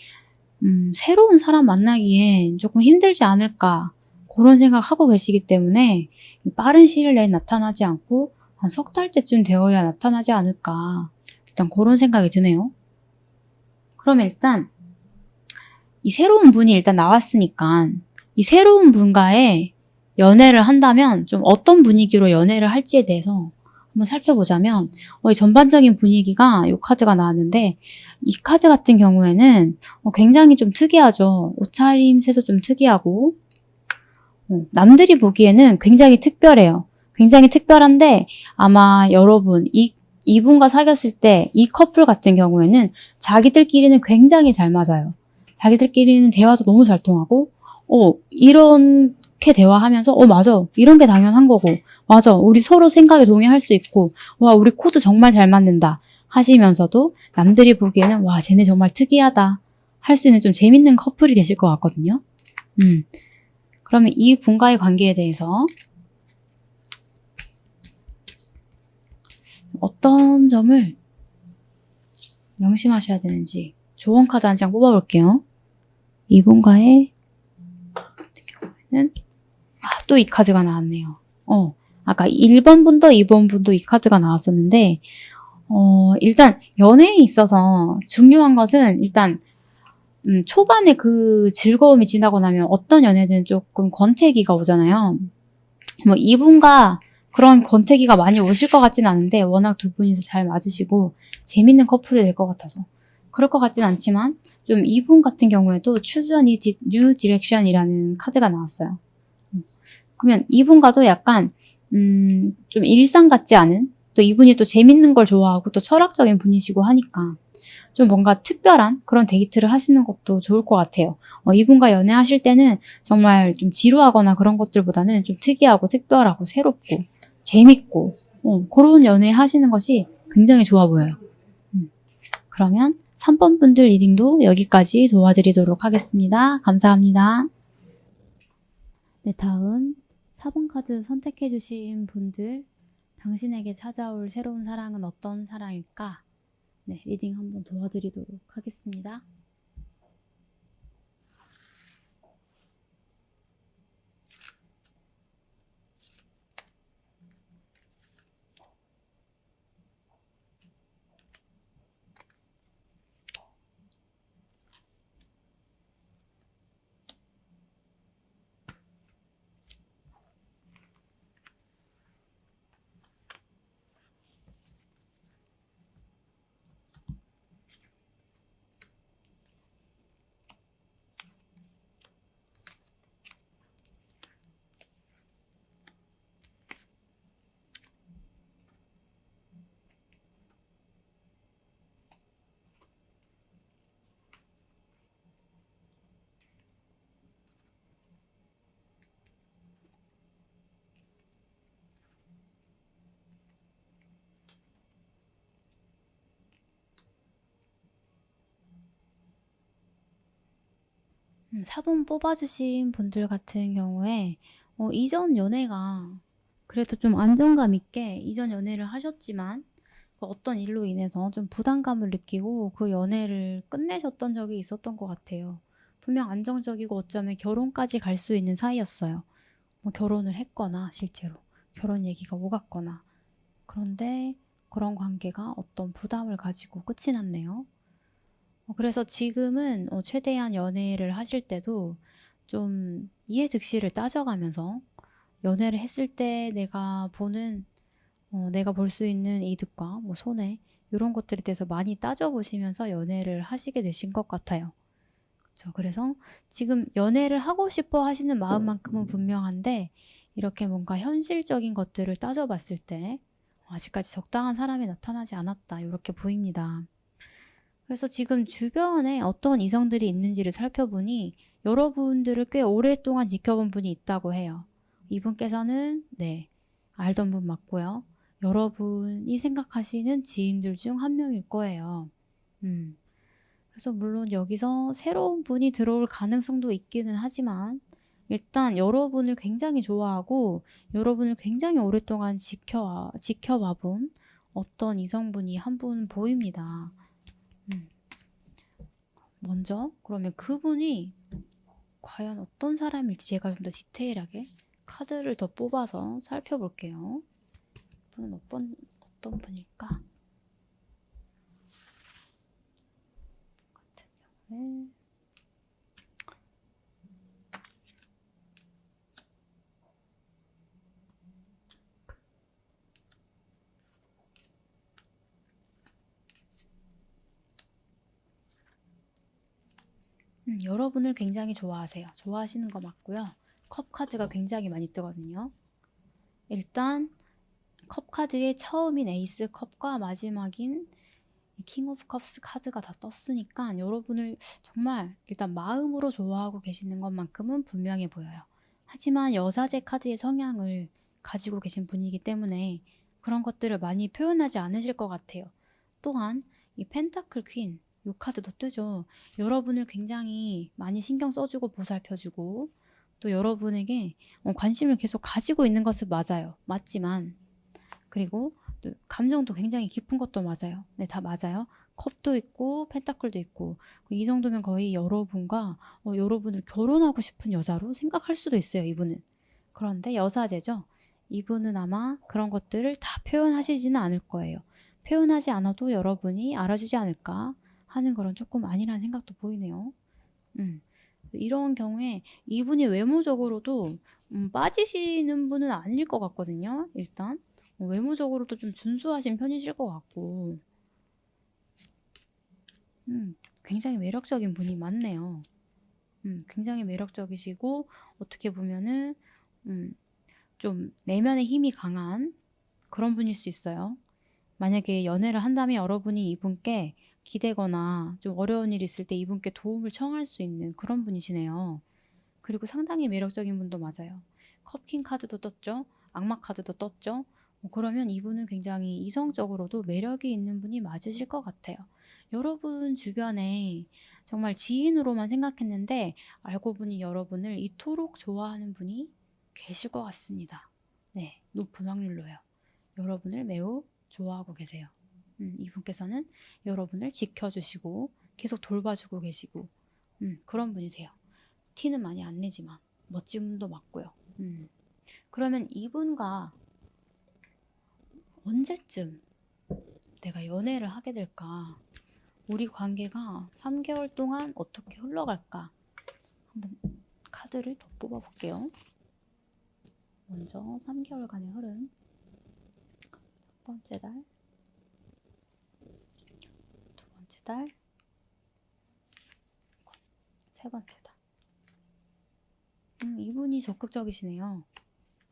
새로운 사람 만나기엔 조금 힘들지 않을까 그런 생각하고 계시기 때문에 빠른 시일 내에 나타나지 않고 한 3달째쯤 되어야 나타나지 않을까, 일단 그런 생각이 드네요. 그러면 일단 이 새로운 분이 일단 나왔으니까 이 새로운 분과의 연애를 한다면 좀 어떤 분위기로 연애를 할지에 대해서 한번 살펴보자면 이 전반적인 분위기가 이 카드가 나왔는데, 이 카드 같은 경우에는 굉장히 좀 특이하죠. 옷차림새도 좀 특이하고 남들이 보기에는 굉장히 특별해요. 굉장히 특별한데 아마 여러분 이분과 사귀었을 때 이 커플 같은 경우에는 자기들끼리는 굉장히 잘 맞아요. 자기들끼리는 대화도 너무 잘 통하고 이렇게 대화하면서 맞아, 이런 게 당연한 거고, 맞아, 우리 서로 생각에 동의할 수 있고, 와, 우리 코드 정말 잘 맞는다 하시면서도 남들이 보기에는 와, 쟤네 정말 특이하다 할 수 있는 좀 재밌는 커플이 되실 것 같거든요. 그러면 이 분과의 관계에 대해서 어떤 점을 명심하셔야 되는지 조언 카드 한 장 뽑아볼게요. 이분과의 같은 경우에는 또 이 카드가 나왔네요. 아까 1번 분도 2번 분도 이 카드가 나왔었는데 일단 연애에 있어서 중요한 것은 일단 초반에 그 즐거움이 지나고 나면 어떤 연애든 조금 권태기가 오잖아요. 뭐 이분과 그런 권태기가 많이 오실 것 같진 않은데 워낙 두 분이서 잘 맞으시고 재밌는 커플이 될 것 같아서 그럴 것 같진 않지만, 좀 이분 같은 경우에도 Choose a New Direction이라는 카드가 나왔어요. 그러면 이분과도 약간 좀 일상 같지 않은, 또 이분이 또 재밌는 걸 좋아하고 또 철학적인 분이시고 하니까 좀 뭔가 특별한 그런 데이트를 하시는 것도 좋을 것 같아요. 이분과 연애하실 때는 정말 좀 지루하거나 그런 것들보다는 좀 특이하고 특별하고 새롭고 재밌고 그런 연애 하시는 것이 굉장히 좋아 보여요. 그러면 3번 분들 리딩도 여기까지 도와드리도록 하겠습니다. 감사합니다. 네, 다음 4번 카드 선택해주신 분들, 당신에게 찾아올 새로운 사랑은 어떤 사랑일까? 네, 리딩 한번 도와드리도록 하겠습니다. 음, 4번 뽑아주신 분들 같은 경우에 이전 연애가 그래도 좀 안정감 있게 이전 연애를 하셨지만 그 어떤 일로 인해서 좀 부담감을 느끼고 그 연애를 끝내셨던 적이 있었던 것 같아요. 분명 안정적이고 어쩌면 결혼까지 갈 수 있는 사이였어요. 뭐 결혼을 했거나 실제로 결혼 얘기가 오갔거나 그런데 그런 관계가 어떤 부담을 가지고 끝이 났네요. 그래서 지금은 최대한 연애를 하실 때도 좀 이해득실을 따져가면서 연애를 했을 때 내가 보는 내가 볼 수 있는 이득과 뭐 손해 이런 것들에 대해서 많이 따져보시면서 연애를 하시게 되신 것 같아요. 그렇죠. 그래서 지금 연애를 하고 싶어 하시는 마음만큼은 분명한데 이렇게 뭔가 현실적인 것들을 따져봤을 때 아직까지 적당한 사람이 나타나지 않았다 이렇게 보입니다. 그래서 지금 주변에 어떤 이성들이 있는지를 살펴보니 여러분들을 꽤 오랫동안 지켜본 분이 있다고 해요. 이분께서는 네, 알던 분 맞고요. 여러분이 생각하시는 지인들 중 한 명일 거예요. 그래서 물론 여기서 새로운 분이 들어올 가능성도 있기는 하지만 일단 여러분을 굉장히 좋아하고 여러분을 굉장히 오랫동안 지켜봐 본 어떤 이성분이 한 분 보입니다. 먼저 그러면 그분이 과연 어떤 사람일지 제가 좀 더 디테일하게 카드를 더 뽑아서 살펴볼게요. 그분은 어떤 분일까? 같은 경우에 여러분을 굉장히 좋아하세요. 좋아하시는 거 맞고요. 컵 카드가 굉장히 많이 뜨거든요. 일단 컵 카드의 처음인 에이스 컵과 마지막인 킹 오브 컵스 카드가 다 떴으니까 여러분을 정말 일단 마음으로 좋아하고 계시는 것만큼은 분명해 보여요. 하지만 여사제 카드의 성향을 가지고 계신 분이기 때문에 그런 것들을 많이 표현하지 않으실 것 같아요. 또한 이 펜타클 퀸, 이 카드도 뜨죠. 여러분을 굉장히 많이 신경 써주고 보살펴주고 또 여러분에게 관심을 계속 가지고 있는 것은 맞아요. 맞지만 그리고 또 감정도 굉장히 깊은 것도 맞아요. 네, 다 맞아요. 컵도 있고 펜타클도 있고 이 정도면 거의 여러분과 여러분을 결혼하고 싶은 여자로 생각할 수도 있어요. 이분은. 그런데 여사제죠. 이분은 아마 그런 것들을 다 표현하시지는 않을 거예요. 표현하지 않아도 여러분이 알아주지 않을까 하는 그런 조금 아니라는 생각도 보이네요. 이런 경우에 이분이 외모적으로도 빠지시는 분은 아닐 것 같거든요. 일단 외모적으로도 좀 준수하신 편이실 것 같고 굉장히 매력적인 분이 많네요. 굉장히 매력적이시고 어떻게 보면은 좀 내면의 힘이 강한 그런 분일 수 있어요. 만약에 연애를 한다면 여러분이 이분께 기대거나 좀 어려운 일 있을 때 이분께 도움을 청할 수 있는 그런 분이시네요. 그리고 상당히 매력적인 분도 맞아요. 컵킹 카드도 떴죠. 악마 카드도 떴죠. 그러면 이분은 굉장히 이성적으로도 매력이 있는 분이 맞으실 것 같아요. 여러분 주변에 정말 지인으로만 생각했는데 알고 보니 여러분을 이토록 좋아하는 분이 계실 것 같습니다. 네, 높은 확률로요. 여러분을 매우 좋아하고 계세요. 이분께서는 여러분을 지켜주시고 계속 돌봐주고 계시고 그런 분이세요. 티는 많이 안 내지만 멋진 분도 맞고요. 그러면 이분과 언제쯤 내가 연애를 하게 될까? 우리 관계가 3개월 동안 어떻게 흘러갈까? 한번 카드를 더 뽑아볼게요. 먼저 3개월간의 흐름. 첫 번째 달, 두 번째 달, 세 번째 달. 이분이 적극적이시네요.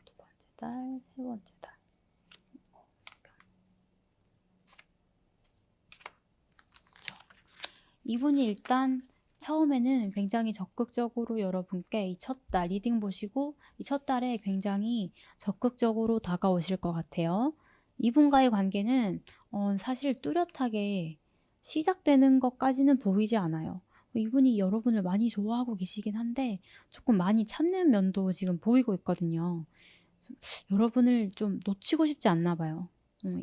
두 번째 달, 세 번째 달. 그쵸. 이분이 일단 처음에는 굉장히 적극적으로 여러분께 이 첫 달 리딩 보시고 이 첫 달에 굉장히 적극적으로 다가오실 것 같아요. 이분과의 관계는 사실 뚜렷하게 시작되는 것까지는 보이지 않아요. 이분이 여러분을 많이 좋아하고 계시긴 한데 조금 많이 참는 면도 지금 보이고 있거든요. 여러분을 좀 놓치고 싶지 않나 봐요.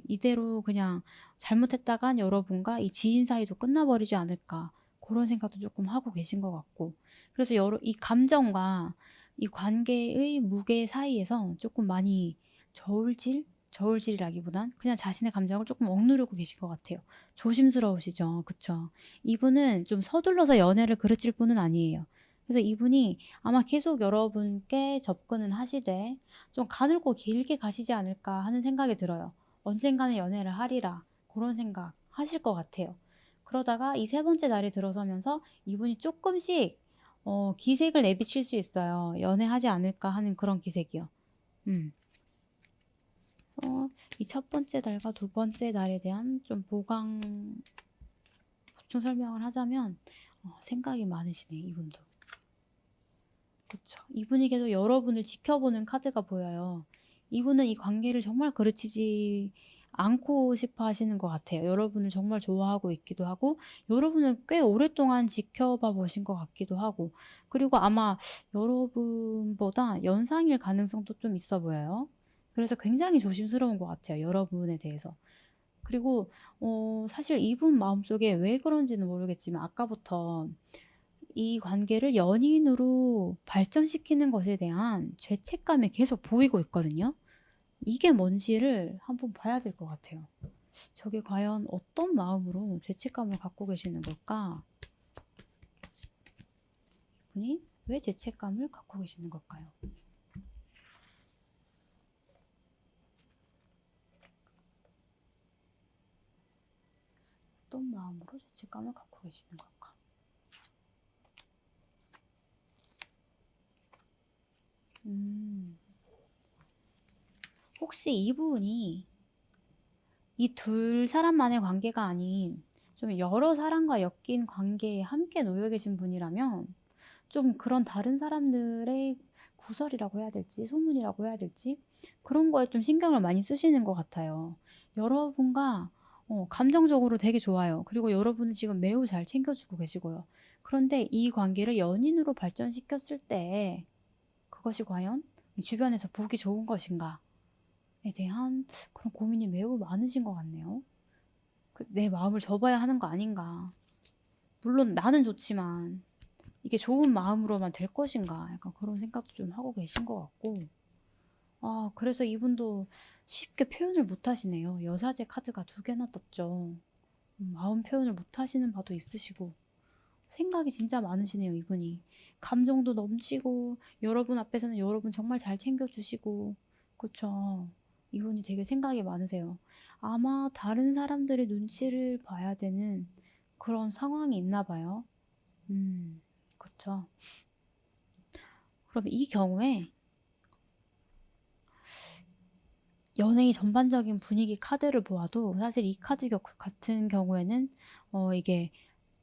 이대로 그냥 잘못했다간 여러분과 이 지인 사이도 끝나버리지 않을까 그런 생각도 조금 하고 계신 것 같고 그래서 이 감정과 이 관계의 무게 사이에서 조금 많이 저울질이라기보단 그냥 자신의 감정을 조금 억누르고 계신 것 같아요. 조심스러우시죠? 그쵸? 이분은 좀 서둘러서 연애를 그르칠 분은 아니에요. 그래서 이분이 아마 계속 여러분께 접근은 하시되 좀 가늘고 길게 가시지 않을까 하는 생각이 들어요. 언젠가는 연애를 하리라 그런 생각 하실 것 같아요. 그러다가 이 세 번째 날이 들어서면서 이분이 조금씩 기색을 내비칠 수 있어요. 연애하지 않을까 하는 그런 기색이요. 그래서 이 첫 번째 달과 두 번째 달에 대한 좀 보충 설명을 하자면 생각이 많으시네, 이분도. 그쵸. 이분이 계속 여러분을 지켜보는 카드가 보여요. 이분은 이 관계를 정말 그르치지 않고 싶어 하시는 것 같아요. 여러분을 정말 좋아하고 있기도 하고, 여러분을 꽤 오랫동안 지켜봐 보신 것 같기도 하고, 그리고 아마 여러분보다 연상일 가능성도 좀 있어 보여요. 그래서 굉장히 조심스러운 것 같아요. 여러분에 대해서. 그리고 사실 이분 마음속에 왜 그런지는 모르겠지만 아까부터 이 관계를 연인으로 발전시키는 것에 대한 죄책감이 계속 보이고 있거든요. 이게 뭔지를 한번 봐야 될 것 같아요. 저게 과연 어떤 마음으로 죄책감을 갖고 계시는 걸까? 이분이 왜 죄책감을 갖고 계시는 걸까요? 어떤 마음으로 죄책감을 갖고 계시는 걸까? 혹시 이분이 이 둘 사람만의 관계가 아닌 좀 여러 사람과 엮인 관계에 함께 놓여 계신 분이라면 좀 그런 다른 사람들의 구설이라고 해야 될지 소문이라고 해야 될지 그런 거에 좀 신경을 많이 쓰시는 것 같아요. 여러분과 감정적으로 되게 좋아요. 그리고 여러분은 지금 매우 잘 챙겨주고 계시고요. 그런데 이 관계를 연인으로 발전시켰을 때 그것이 과연 주변에서 보기 좋은 것인가에 대한 그런 고민이 매우 많으신 것 같네요. 내 마음을 접어야 하는 거 아닌가. 물론 나는 좋지만 이게 좋은 마음으로만 될 것인가 약간 그런 생각도 좀 하고 계신 것 같고 그래서 이분도 쉽게 표현을 못 하시네요. 여사제 카드가 2개나 떴죠. 마음 표현을 못 하시는 바도 있으시고 생각이 진짜 많으시네요. 이분이 감정도 넘치고 여러분 앞에서는 여러분 정말 잘 챙겨주시고 그쵸. 이분이 되게 생각이 많으세요. 아마 다른 사람들의 눈치를 봐야 되는 그런 상황이 있나 봐요. 그쵸. 그럼 이 경우에 연예인 전반적인 분위기 카드를 보아도 사실 이 카드 같은 경우에는 이게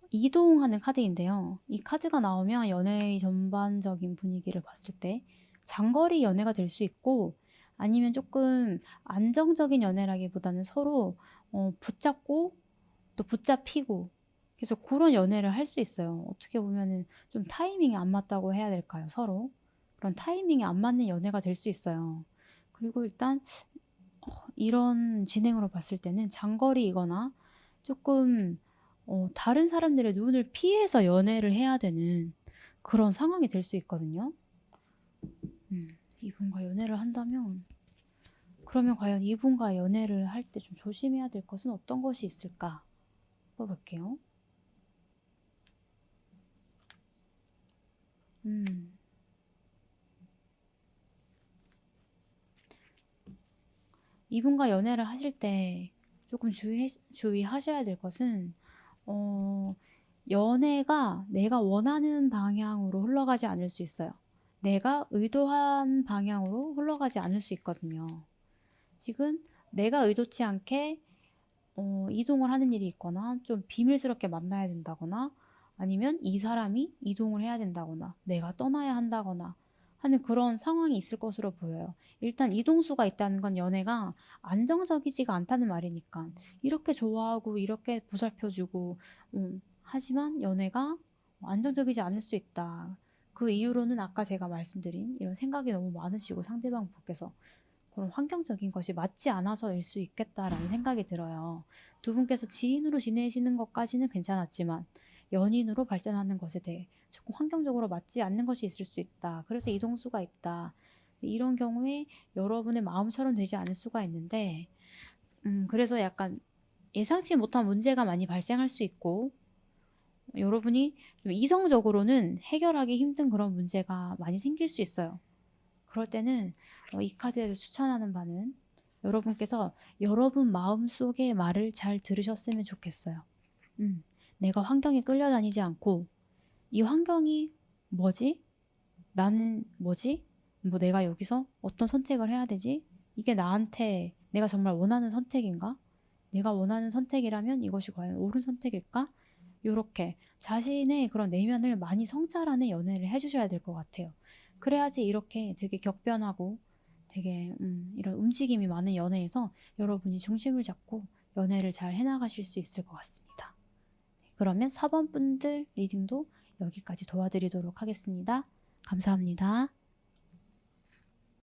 이동하는 카드인데요. 이 카드가 나오면 연애의 전반적인 분위기를 봤을 때 장거리 연애가 될 수 있고 아니면 조금 안정적인 연애라기보다는 서로 붙잡고 또 붙잡히고 그래서 그런 연애를 할 수 있어요. 어떻게 보면은 좀 타이밍이 안 맞다고 해야 될까요? 서로 그런 타이밍이 안 맞는 연애가 될 수 있어요. 그리고 일단 이런 진행으로 봤을 때는 장거리이거나 조금 다른 사람들의 눈을 피해서 연애를 해야 되는 그런 상황이 될 수 있거든요. 이분과 연애를 한다면 그러면 과연 이분과 연애를 할 때 좀 조심해야 될 것은 어떤 것이 있을까 뽑아볼게요. 이분과 연애를 하실 때 조금 주의하셔야 될 것은 연애가 내가 원하는 방향으로 흘러가지 않을 수 있어요. 내가 의도한 방향으로 흘러가지 않을 수 있거든요. 지금 내가 의도치 않게 이동을 하는 일이 있거나 좀 비밀스럽게 만나야 된다거나 아니면 이 사람이 이동을 해야 된다거나 내가 떠나야 한다거나 하는 그런 상황이 있을 것으로 보여요. 일단 이동수가 있다는 건 연애가 안정적이지가 않다는 말이니까 이렇게 좋아하고 이렇게 보살펴주고 하지만 연애가 안정적이지 않을 수 있다. 그 이유로는 아까 제가 말씀드린 이런 생각이 너무 많으시고 상대방 분께서 그런 환경적인 것이 맞지 않아서일 수 있겠다라는 생각이 들어요. 두 분께서 지인으로 지내시는 것까지는 괜찮았지만 연인으로 발전하는 것에 대해 조금 환경적으로 맞지 않는 것이 있을 수 있다. 그래서 이동수가 있다. 이런 경우에 여러분의 마음처럼 되지 않을 수가 있는데, 그래서 약간 예상치 못한 문제가 많이 발생할 수 있고, 여러분이 좀 이성적으로는 해결하기 힘든 그런 문제가 많이 생길 수 있어요. 그럴 때는 이 카드에서 추천하는 바는 여러분께서 여러분 마음속의 말을 잘 들으셨으면 좋겠어요. 내가 환경에 끌려다니지 않고 이 환경이 뭐지? 나는 뭐지? 뭐 내가 여기서 어떤 선택을 해야 되지? 이게 나한테 내가 정말 원하는 선택인가? 내가 원하는 선택이라면 이것이 과연 옳은 선택일까? 요렇게 자신의 그런 내면을 많이 성찰하는 연애를 해주셔야 될 것 같아요. 그래야지 이렇게 되게 격변하고 되게 이런 움직임이 많은 연애에서 여러분이 중심을 잡고 연애를 잘 해나가실 수 있을 것 같습니다. 그러면 4번 분들 리딩도 여기까지 도와드리도록 하겠습니다. 감사합니다.